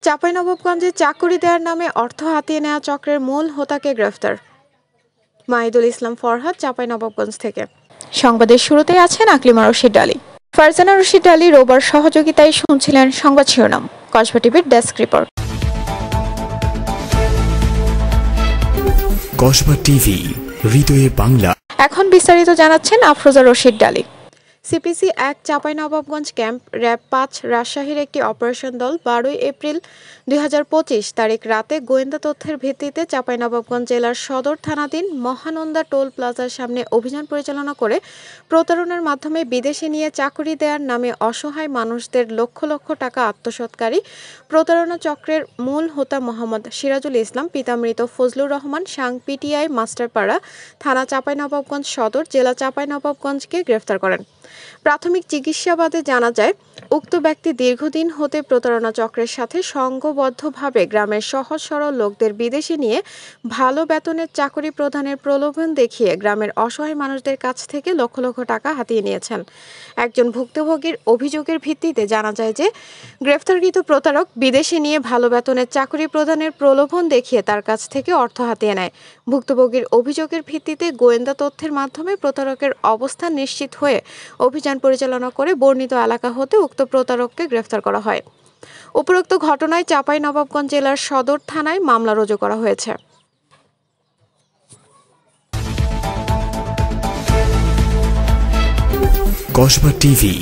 চাঁপাইনবাবগঞ্জে চাকুরি দেওয়ার নামে অর্থ হাতিয়ে নেওয়া চক্রের মূল হোতাকে গ্রেফতার। মাহিদুল ইসলাম ফরহাদ, চাঁপাইনবাবগঞ্জ থেকে। সংবাদের শুরুতেই আছেন আকলিমা রশিদ আলী। ফারজানা রশিদ আলী রোববার সহযোগিতায় শুনছিলেন সংবাদ শিরোনাম। কসবা টিভির ডেস্ক রিপোর্ট। কসবা টিভি, হৃদয়ে বাংলা। এখন বিস্তারিত জানাচ্ছেন Afroza Rashid Ali. CPC ১ Chapainawabganj camp RAB ৫ রাজশাহীর একটি অপারেশন দল ১২ এপ্রিল ২০২৫ তারিখ রাতে গোয়েন্দা তথ্যের ভিত্তিতে চাঁপাইনবাবগঞ্জ জেলার সদর থানাধীন মহানন্দা টোল প্লাজার সামনে অভিযান পরিচালনা করে প্রতারণার মাধ্যমে বিদেশে নিয়ে চাকরি দেওয়ার নামে অসহায় মানুষদের লক্ষ লক্ষ টাকা আত্মসাৎকারী প্রতারণা চক্রের মূল হোতা মোহাম্মদ সিরাজুল ইসলাম, পিতা মৃত ফজলুর রহমান, সাং পিটিআই মাস্টারপাড়া, থানা চাঁপাইনবাবগঞ্জ সদর, জেলা চাঁপাইনবাবগঞ্জকে গ্রেফতার করেন। প্রাথমিক জিজ্ঞাসাবাদে জানা যায়, উক্ত ব্যক্তি দীর্ঘদিন হতে প্রতারণা চক্রের সাথে সংঘবদ্ধভাবে গ্রামের সহজ সরল লোকদের বিদেশে নিয়ে ভালো বেতনের চাকরি প্রদানের প্রলোভন দেখিয়ে গ্রামের অসহায় মানুষদের কাছ থেকে লক্ষ লক্ষ টাকা হাতিয়ে নিয়েছেন। একজন ভুক্তভোগীর অভিযোগের ভিত্তিতে জানা যায় যে, গ্রেফতারকৃত প্রতারক বিদেশে নিয়ে ভালো বেতনের চাকরি প্রদানের প্রলোভন দেখিয়ে তার কাছ থেকে অর্থ হাতিয়ে নেয়। ভুক্তভোগীর অভিযোগের ভিত্তিতে গোয়েন্দা তথ্যের মাধ্যমে প্রতারকের অবস্থান নিশ্চিত হয়ে অভিযান পরিচালনা করে বর্ণিত এলাকা হতে উক্ত প্রতারককে গ্রেফতার করা হয়। উপরোক্ত ঘটনায় চাঁপাইনবাবগঞ্জ জেলার সদর থানায় মামলা রুজু করা হয়েছে। কসবা টিভি,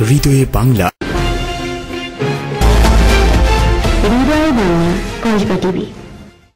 হৃদয়ে বাংলা। হৃদয়ে বাংলা, কসবা টিভি।